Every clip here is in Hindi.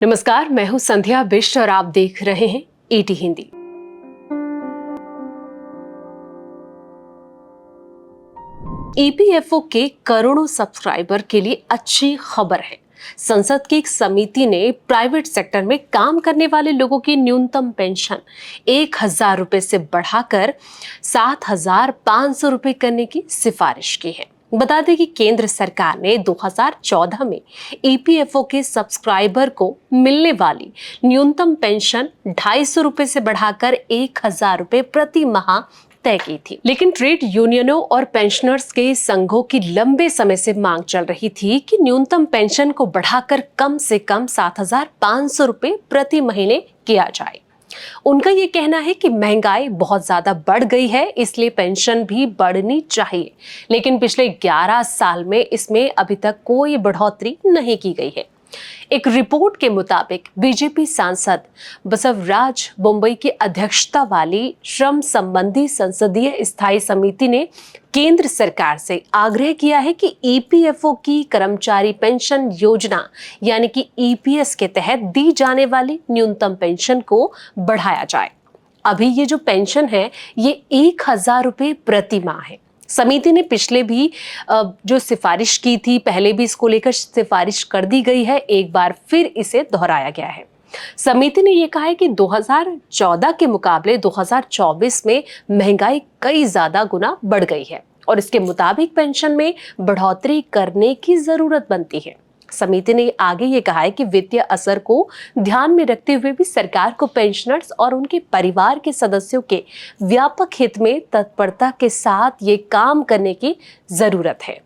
नमस्कार, मैं हूं संध्या बिष्ट और आप देख रहे हैं ईटी हिंदी। ईपीएफओ के करोड़ों सब्सक्राइबर के लिए अच्छी खबर है। संसद की एक समिति ने प्राइवेट सेक्टर में काम करने वाले लोगों की न्यूनतम पेंशन 1,000 रुपए से बढ़ाकर 7,500 रुपए करने की सिफारिश की है। बता दें कि केंद्र सरकार ने 2014 में ईपीएफओ के सब्सक्राइबर को मिलने वाली न्यूनतम पेंशन 250 रुपए से बढ़ाकर 1,000 रुपए प्रति माह तय की थी। लेकिन ट्रेड यूनियनों और पेंशनर्स के संघों की लंबे समय से मांग चल रही थी कि न्यूनतम पेंशन को बढ़ाकर कम से कम 7,500 रुपए प्रति महीने किया जाए। उनका ये कहना है कि महंगाई बहुत ज्यादा बढ़ गई है, इसलिए पेंशन भी बढ़नी चाहिए। लेकिन पिछले 11 साल में इसमें अभी तक कोई बढ़ोतरी नहीं की गई है। एक रिपोर्ट के मुताबिक बीजेपी सांसद बसवराज मुंबई की अध्यक्षता वाली श्रम संबंधी संसदीय स्थायी समिति ने केंद्र सरकार से आग्रह किया है कि ईपीएफओ की कर्मचारी पेंशन योजना यानी कि ईपीएस के तहत दी जाने वाली न्यूनतम पेंशन को बढ़ाया जाए। अभी ये जो पेंशन है ये 1,000 रुपए प्रति माह है। समिति ने पिछले भी जो सिफारिश की थी, पहले भी इसको लेकर सिफारिश कर दी गई है, एक बार फिर इसे दोहराया गया है। समिति ने यह कहा है कि 2014 के मुकाबले 2024 में महंगाई कई ज्यादा गुना बढ़ गई है और इसके मुताबिक पेंशन में बढ़ोतरी करने की जरूरत बनती है। समिति ने आगे ये कहा है कि वित्तीय असर को ध्यान में रखते हुए भी सरकार को पेंशनर्स और उनके परिवार के सदस्यों के व्यापक हित में तत्परता के साथ ये काम करने की जरूरत है।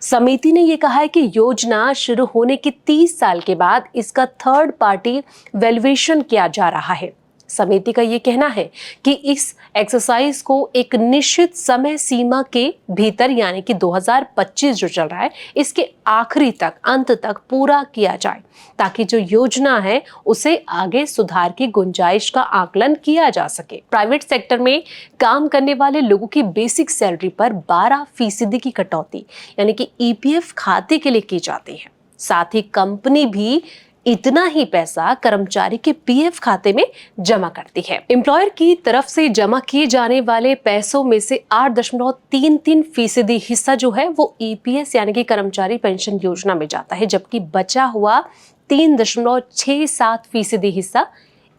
समिति ने यह कहा है कि योजना शुरू होने के 30 साल के बाद इसका थर्ड पार्टी वैल्यूएशन किया जा रहा है। समिति का ये कहना है कि इस एक्सरसाइज को एक निश्चित समय सीमा के भीतर यानी कि 2025 जो चल रहा है इसके आखिरी तक अंत तक पूरा किया जाए, ताकि जो योजना है उसे आगे सुधार की गुंजाइश का आकलन किया जा सके। प्राइवेट सेक्टर में काम करने वाले लोगों की बेसिक सैलरी पर 12% की कटौती यानी कि ईपीएफ खाते के लिए की जाती है। साथ ही कंपनी भी इतना ही पैसा कर्मचारी के पीएफ खाते में जमा करती है। एम्प्लॉयर की तरफ से जमा किए जाने वाले पैसों में से 8.33% हिस्सा जो है वो ईपीएस यानी कि कर्मचारी पेंशन योजना में जाता है, जबकि बचा हुआ 3.67% हिस्सा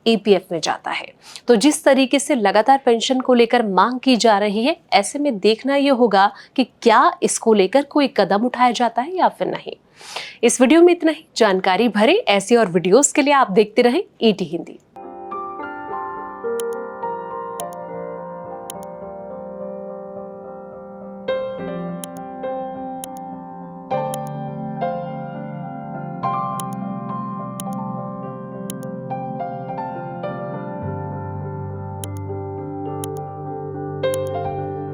ईपीएफ में जाता है। तो जिस तरीके से लगातार पेंशन को लेकर मांग की जा रही है, ऐसे में देखना यह होगा कि क्या इसको लेकर कोई कदम उठाया जाता है या फिर नहीं। इस वीडियो में इतना ही। जानकारी भरे ऐसी और वीडियोस के लिए आप देखते रहें ईटी हिंदी।